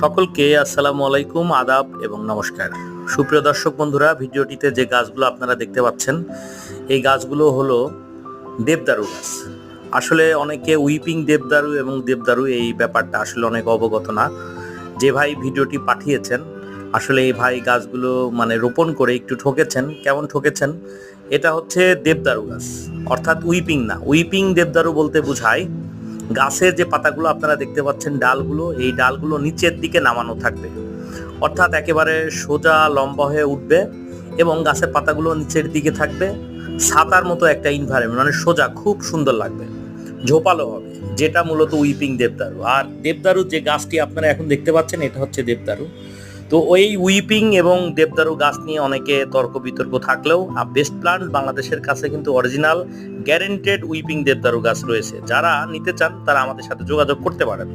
সকলকে আসসালামু আলাইকুম, আদাব এবং নমস্কার। সুপ্রিয় দর্শক বন্ধুরা, ভিডিওটিতে যে গাছগুলো আপনারা দেখতে পাচ্ছেন এই গাছগুলো হলো দেবদারু গাছ। আসলে অনেকে উইপিং দেবদারু এবং দেবদারু এই ব্যাপারটা আসলে অনেক অবগত না। যে ভাই ভিডিওটি পাঠিয়েছেন আসলে এই ভাই গাছগুলো রোপণ করে একটু ঠকেছেন। কেমন ঠকেছেন? এটা হচ্ছে দেবদারু গাছ, অর্থাৎ উইপিং না। উইপিং দেবদারু বলতে বোঝায় গাছের যে পাতাগুলো আপনারা দেখতে পাচ্ছেন, ডালগুলো, এই ডালগুলো নিচের দিকে নামানো থাকবে, অর্থাৎ একেবারে সোজা লম্বা হয়ে উঠবে এবং গাছের পাতাগুলো নিচের দিকে থাকবে। ছাতার মতো একটা এনভায়রনমেন্ট, সোজা, খুব সুন্দর লাগবে, ঝোপালো হবে, যেটা মূলত উইপিং দেবদারু। আর দেবদারু যে গাছটি আপনারা এখন দেখতে পাচ্ছেন এটা হচ্ছে দেবদারু। তো ওই উইপিং এবং দেবদারু গাছ নিয়ে অনেকে তর্ক বিতর্ক থাকলেও বেস্ট প্লান্ট বাংলাদেশের কাছে কিন্তু অরিজিনাল গ্যারেন্টেড উইপিং দেবদারু গাছ রয়েছে। যারা নিতে চান তারা আমাদের সাথে যোগাযোগ করতে পারেন।